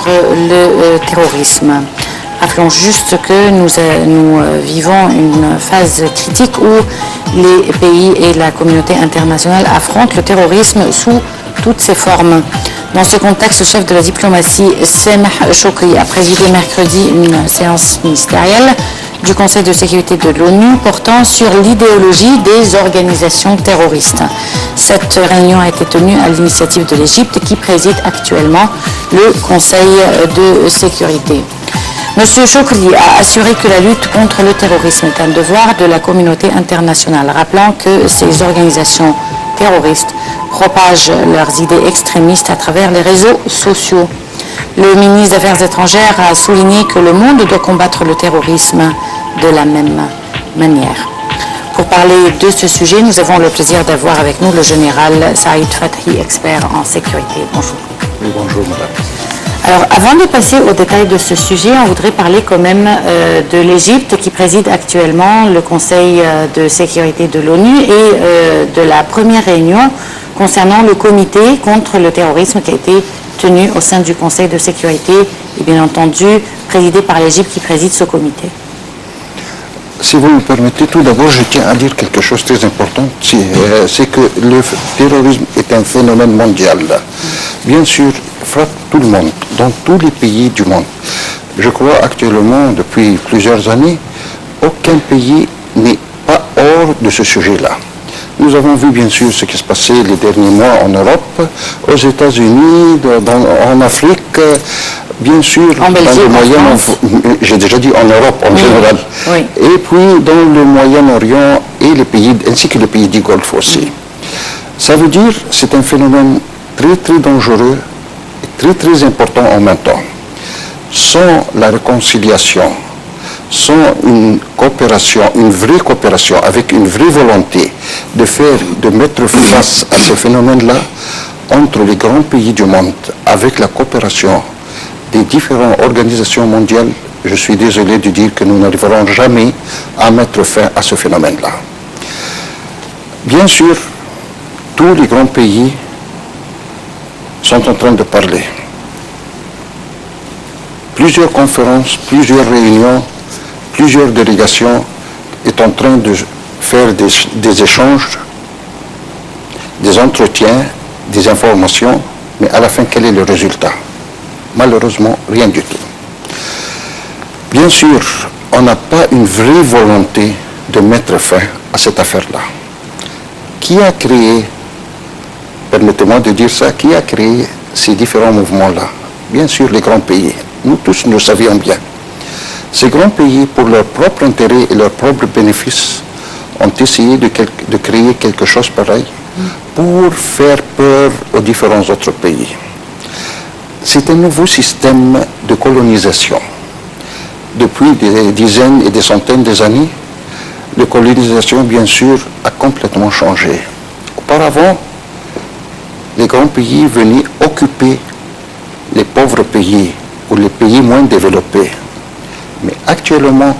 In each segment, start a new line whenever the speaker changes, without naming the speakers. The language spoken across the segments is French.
contre le terrorisme. Rappelons juste que nous vivons une phase critique où les pays et la communauté internationale affrontent le terrorisme sous toutes ses formes. Dans ce contexte, le chef de la diplomatie, Sameh Shoukry, a présidé mercredi une séance ministérielle du Conseil de sécurité de l'ONU portant sur l'idéologie des organisations terroristes. Cette réunion a été tenue à l'initiative de l'Égypte qui préside actuellement le Conseil de sécurité. M. Shoukry a assuré que la lutte contre le terrorisme est un devoir de la communauté internationale, rappelant que ces organisations terroristes propagent leurs idées extrémistes à travers les réseaux sociaux. Le ministre des Affaires étrangères a souligné que le monde doit combattre le terrorisme de la même manière. Pour parler de ce sujet, nous avons le plaisir d'avoir avec nous le général Saïd Fathi, expert en sécurité. Bonjour.
Oui, bonjour, madame.
Alors, avant de passer aux détails de ce sujet, on voudrait parler quand même de l'Égypte qui préside actuellement le Conseil de sécurité de l'ONU et de la première réunion concernant le comité contre le terrorisme qui a été tenu au sein du Conseil de sécurité et bien entendu présidé par l'Égypte qui préside ce comité.
Si vous me permettez, tout d'abord, je tiens à dire quelque chose de très important, c'est que le terrorisme est un phénomène mondial. Bien sûr, frappe tout le monde, dans tous les pays du monde. Je crois actuellement, depuis plusieurs années, aucun pays n'est pas hors de ce sujet-là. Nous avons vu bien sûr ce qui se passait les derniers mois en Europe, aux États-Unis, en Afrique, bien sûr,
en Belgique,
dans le Moyen-Orient, j'ai déjà dit en Europe en général,
oui.
Et puis dans le Moyen-Orient et les pays, ainsi que les pays du Golfe aussi. Ça veut dire que c'est un phénomène très très dangereux et très très important en même temps. Sans la réconciliation, sans une coopération, une vraie coopération, avec une vraie volonté de mettre face à ce phénomène-là entre les grands pays du monde, avec la coopération des différentes organisations mondiales, je suis désolé de dire que nous n'arriverons jamais à mettre fin à ce phénomène-là. Bien sûr, tous les grands pays sont en train de parler. Plusieurs conférences, plusieurs réunions, plusieurs délégations sont en train de faire des échanges, des entretiens, des informations, mais à la fin, quel est le résultat? Malheureusement, rien du tout. Bien sûr, on n'a pas une vraie volonté de mettre fin à cette affaire-là. Qui a créé, permettez-moi de dire ça, qui a créé ces différents mouvements-là? Bien sûr, les grands pays. Nous tous, nous savions bien. Ces grands pays, pour leur propre intérêt et leur propre bénéfice, ont essayé de créer quelque chose pareil pour faire peur aux différents autres pays. C'est un nouveau système de colonisation. Depuis des dizaines et des centaines d'années, la colonisation, bien sûr, a complètement changé. Auparavant, les grands pays venaient occuper les pauvres pays ou les pays moins développés. Mais actuellement,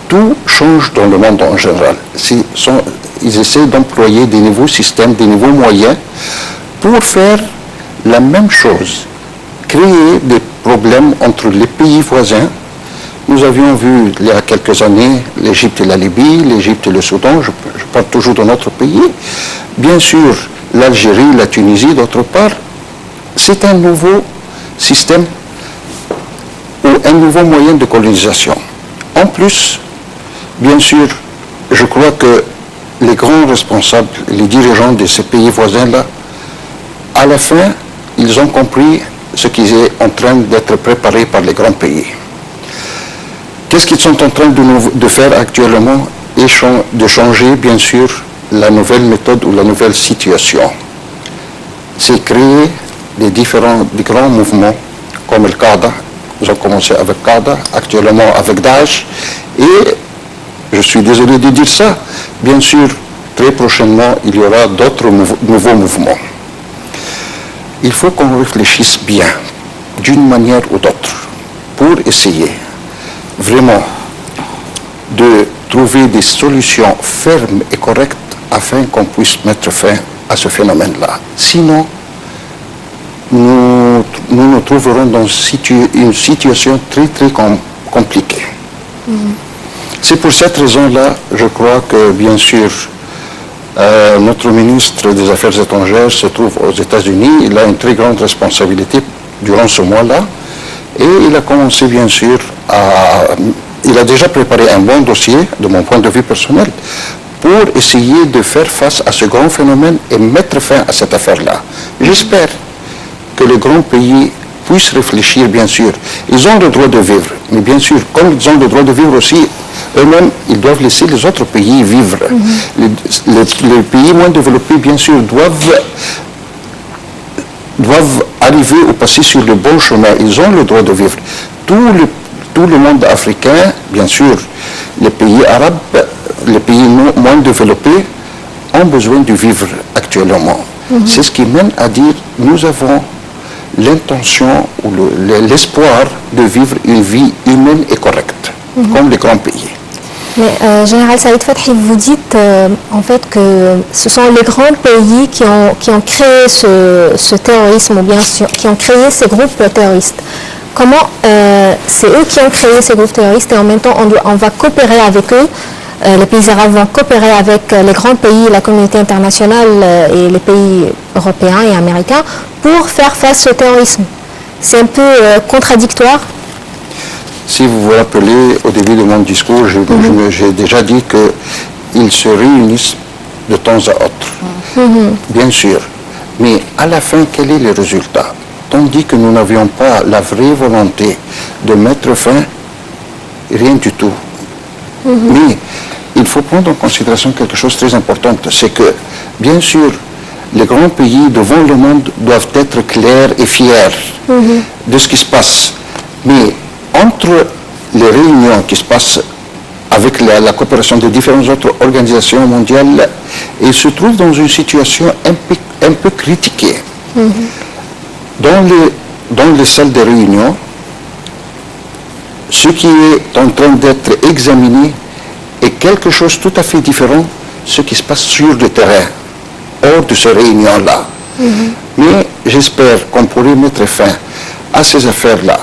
tout change dans le monde en général. Ils essaient d'employer des nouveaux systèmes, des nouveaux moyens pour faire la même chose, créer des problèmes entre les pays voisins. Nous avions vu il y a quelques années l'Égypte et la Libye, l'Égypte et le Soudan, je parle toujours de notre pays. Bien sûr, l'Algérie, la Tunisie, d'autre part. C'est un nouveau système ou un nouveau moyen de colonisation. En plus, bien sûr, je crois que les grands responsables, les dirigeants de ces pays voisins-là, à la fin, ils ont compris ce qui est en train d'être préparé par les grands pays. Qu'est-ce qu'ils sont en train de faire actuellement? De changer, bien sûr, la nouvelle méthode ou la nouvelle situation. C'est créer des grands mouvements comme le Qaïda. Ils ont commencé avec Qaïda, actuellement avec Daesh. Et, je suis désolé de dire ça, bien sûr, très prochainement, il y aura d'autres nouveaux mouvements. Il faut qu'on réfléchisse bien, d'une manière ou d'autre, pour essayer vraiment de trouver des solutions fermes et correctes afin qu'on puisse mettre fin à ce phénomène-là. Sinon, nous nous nous trouverons dans une situation très très compliquée. C'est pour cette raison-là, je crois que, bien sûr, notre ministre des Affaires étrangères se trouve aux États-Unis. Il a une très grande responsabilité durant ce mois-là. Et il a commencé, bien sûr, il a déjà préparé un bon dossier, de mon point de vue personnel, pour essayer de faire face à ce grand phénomène et mettre fin à cette affaire-là. J'espère que les grands pays puissent réfléchir, bien sûr. Ils ont le droit de vivre, mais bien sûr, comme ils ont le droit de vivre aussi, eux-mêmes, ils doivent laisser les autres pays vivre. Les pays moins développés, bien sûr, doivent arriver ou passer sur le bon chemin. Ils ont le droit de vivre. Tout le monde africain, bien sûr, les pays arabes, les pays moins développés, ont besoin de vivre actuellement. C'est ce qui mène à dire, nous avons l'intention ou l'espoir de vivre une vie humaine et correcte, comme les grands pays.
Mais Général Saïd Fathi, vous dites en fait que ce sont les grands pays qui ont créé ce terrorisme, ou bien qui ont créé ces groupes terroristes. Comment c'est eux qui ont créé ces groupes terroristes et en même temps on va coopérer avec eux, les pays arabes vont coopérer avec les grands pays, la communauté internationale et les pays européens et américains pour faire face au terrorisme. C'est un peu contradictoire.
Si vous vous rappelez, au début de mon discours, j'ai déjà dit qu'ils se réunissent de temps à autre. Bien sûr. Mais à la fin, quel est le résultat? Tandis que nous n'avions pas la vraie volonté de mettre fin, rien du tout. Mais il faut prendre en considération quelque chose de très important, c'est que, bien sûr, les grands pays devant le monde doivent être clairs et fiers de ce qui se passe. Mais entre les réunions qui se passent avec la coopération de différentes autres organisations mondiales, ils se trouvent dans une situation un peu critiquée. Dans les salles de réunion, ce qui est en train d'être examiné est quelque chose de tout à fait différent de ce qui se passe sur le terrain, hors de ces réunions-là. Mais j'espère qu'on pourrait mettre fin à ces affaires-là,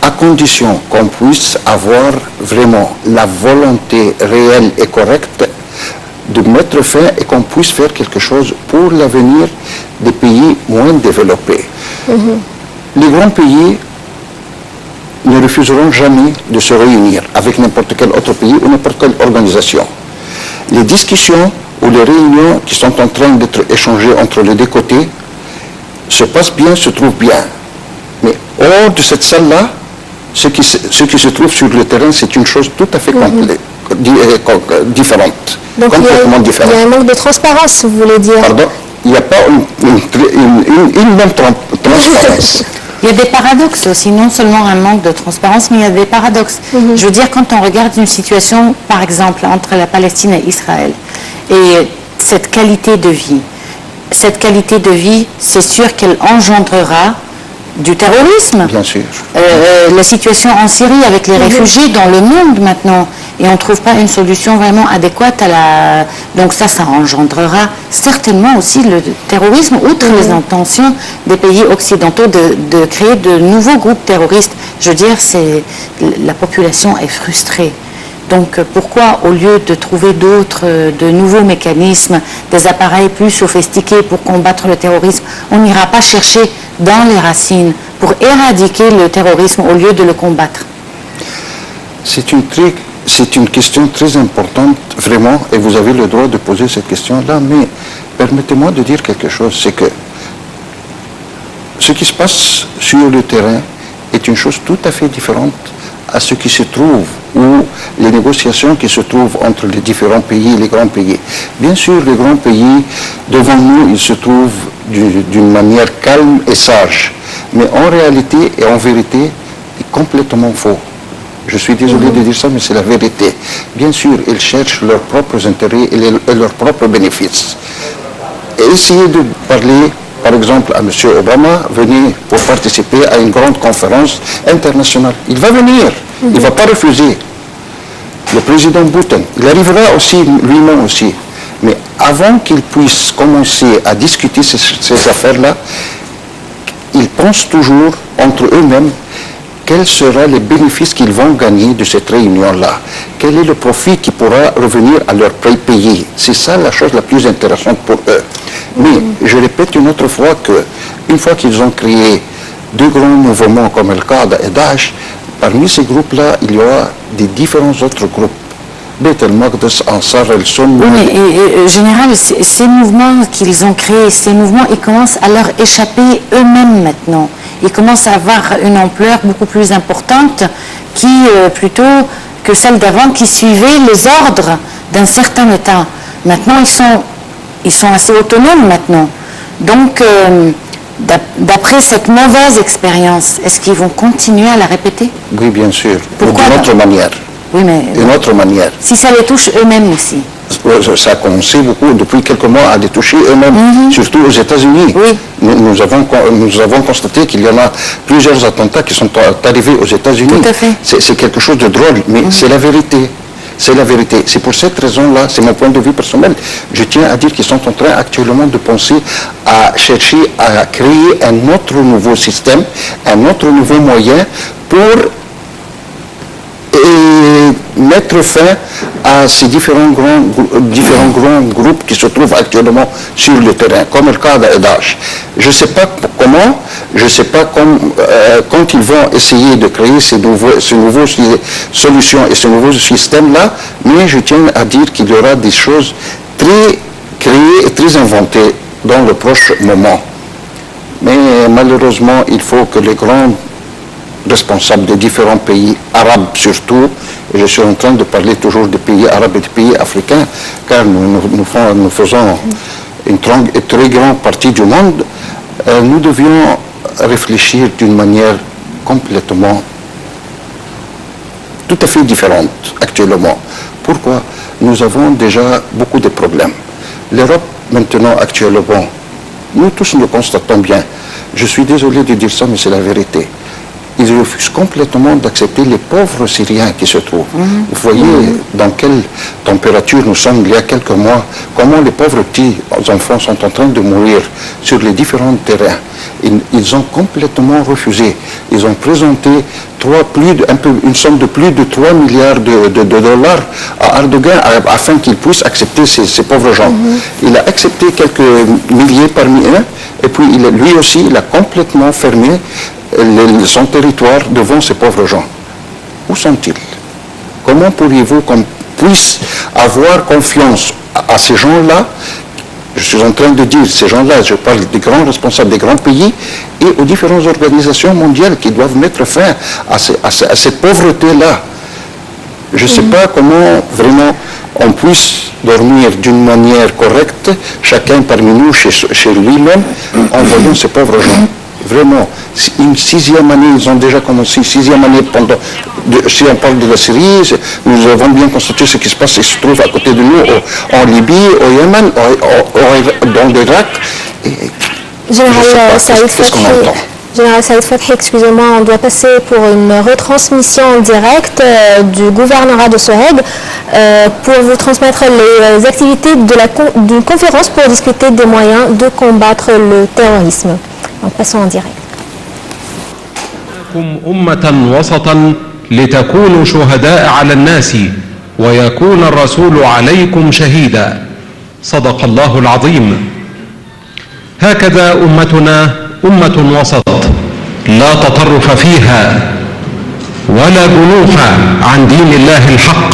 à condition qu'on puisse avoir vraiment la volonté réelle et correcte de mettre fin et qu'on puisse faire quelque chose pour l'avenir des pays moins développés. Les grands pays ne refuseront jamais de se réunir avec n'importe quel autre pays ou n'importe quelle organisation. Les discussions ou les réunions qui sont en train d'être échangées entre les deux côtés se passent bien, se trouvent bien. Mais hors de cette salle-là, ce qui se trouve sur le terrain, c'est une chose tout à fait différente.
Donc
complètement différente.
Il y a un manque de transparence, vous voulez dire?
Pardon? Il n'y a pas une même transparence.
Il y a des paradoxes aussi, non seulement un manque de transparence, mais il y a des paradoxes. Je veux dire, quand on regarde une situation, par exemple, entre la Palestine et Israël, et cette qualité de vie, c'est sûr qu'elle engendrera du terrorisme.
Bien sûr.
La situation en Syrie avec les réfugiés dans le monde maintenant, et on ne trouve pas une solution vraiment adéquate à la... Donc ça engendrera certainement aussi le terrorisme, outre les intentions des pays occidentaux de créer de nouveaux groupes terroristes. Je veux dire, la population est frustrée. Donc pourquoi, au lieu de trouver de nouveaux mécanismes, des appareils plus sophistiqués pour combattre le terrorisme, on n'ira pas chercher dans les racines pour éradiquer le terrorisme au lieu de le combattre?
C'est une question très importante, vraiment, et vous avez le droit de poser cette question-là, mais permettez-moi de dire quelque chose, c'est que ce qui se passe sur le terrain est une chose tout à fait différente à ce qui se trouve, ou les négociations qui se trouvent entre les différents pays, les grands pays. Bien sûr, les grands pays, devant nous, ils se trouvent d'une manière calme et sage, mais en réalité et en vérité, c'est complètement faux. Je suis désolé de dire ça, mais c'est la vérité. Bien sûr, ils cherchent leurs propres intérêts et leurs propres bénéfices. Et essayez de parler, par exemple, à M. Obama, venir pour participer à une grande conférence internationale. Il va venir, il ne va pas refuser. Le président Biden, il arrivera aussi, lui-même aussi. Mais avant qu'il puisse commencer à discuter ces affaires-là, ils pensent toujours entre eux-mêmes quels seront les bénéfices qu'ils vont gagner de cette réunion-là. Quel est le profit qui pourra revenir à leur pays. C'est ça la chose la plus intéressante pour eux. Mais je répète une autre fois qu'une fois qu'ils ont créé deux grands mouvements comme Al-Qaïda et Daesh, parmi ces groupes-là, il y aura des différents autres groupes. Beit el-Maqdis, Ansar el-Sunna.
Oui, mais général, ces mouvements qu'ils ont créés, ces mouvements, ils commencent à leur échapper eux-mêmes maintenant. Ils commencent à avoir une ampleur beaucoup plus importante plutôt que celle d'avant, qui suivait les ordres d'un certain État. Maintenant, ils sont assez autonomes maintenant. Donc, d'après cette mauvaise expérience, est-ce qu'ils vont continuer à la répéter?
Oui, bien sûr.
Pourquoi?
D'une autre manière.
Oui, mais
d'une autre manière.
Si ça les touche eux-mêmes aussi.
Ça a commencé beaucoup, depuis quelques mois, à les toucher eux-mêmes, surtout aux États-Unis.
Oui.
Nous avons constaté qu'il y en a plusieurs attentats qui sont arrivés aux États-Unis.
Tout à fait.
C'est quelque chose de drôle, mais c'est la vérité. C'est la vérité. C'est pour cette raison-là, c'est mon point de vue personnel, je tiens à dire qu'ils sont en train actuellement de penser à chercher à créer un autre nouveau système, un autre nouveau moyen pour mettre fin à ces différents grands groupes qui se trouvent actuellement sur le terrain, comme Al-Qaïda et Daesh. Je ne sais pas comment, je ne sais pas quand ils vont essayer de créer ces nouvelles solutions et ce nouveau système-là, mais je tiens à dire qu'il y aura des choses très créées et très inventées dans le proche moment. Mais malheureusement, il faut que les grands responsables des différents pays arabes surtout, et je suis en train de parler toujours des pays arabes et des pays africains, car nous faisons une très grande partie du monde, nous devions réfléchir d'une manière complètement, tout à fait différente actuellement. Pourquoi? Nous avons déjà beaucoup de problèmes. L'Europe maintenant actuellement, nous tous nous le constatons bien. Je suis désolé de dire ça, mais c'est la vérité. Ils refusent complètement d'accepter les pauvres Syriens qui se trouvent. Vous voyez dans quelle température nous sommes il y a quelques mois, comment les pauvres petits enfants sont en train de mourir sur les différents terrains. Ils ont complètement refusé. Ils ont présenté une somme de plus de 3 milliards de dollars à Erdogan afin qu'il puisse accepter ces pauvres gens. Il a accepté quelques milliers parmi eux, et puis lui aussi, il a complètement fermé son territoire devant ces pauvres gens. Où sont-ils? Comment pourriez-vous qu'on puisse avoir confiance à ces gens-là? Je suis en train de dire, ces gens-là, je parle des grands responsables des grands pays et aux différentes organisations mondiales qui doivent mettre fin à cette pauvreté-là. Je ne sais pas comment vraiment on puisse dormir d'une manière correcte, chacun parmi nous, chez lui-même, en voyant ces pauvres gens. Vraiment, une 6e année, ils ont déjà commencé, 6e année si on parle de la Syrie, nous avons bien constaté ce qui se passe, il se trouve à côté de nous, en Libye, au Yémen, dans l'Irak.
Général Saïd Fathi, excusez-moi, on doit passer pour une retransmission en direct du gouvernorat de Soheg pour vous transmettre les activités d'une conférence pour discuter des moyens de combattre le terrorisme. Donc passons en direct.
أمة وسطا لتكونوا شهداء على الناس ويكون الرسول عليكم شهيدا صدق الله العظيم. هكذا أمتنا أمة وسط لا تطرف فيها ولا جنوح عن دين الله الحق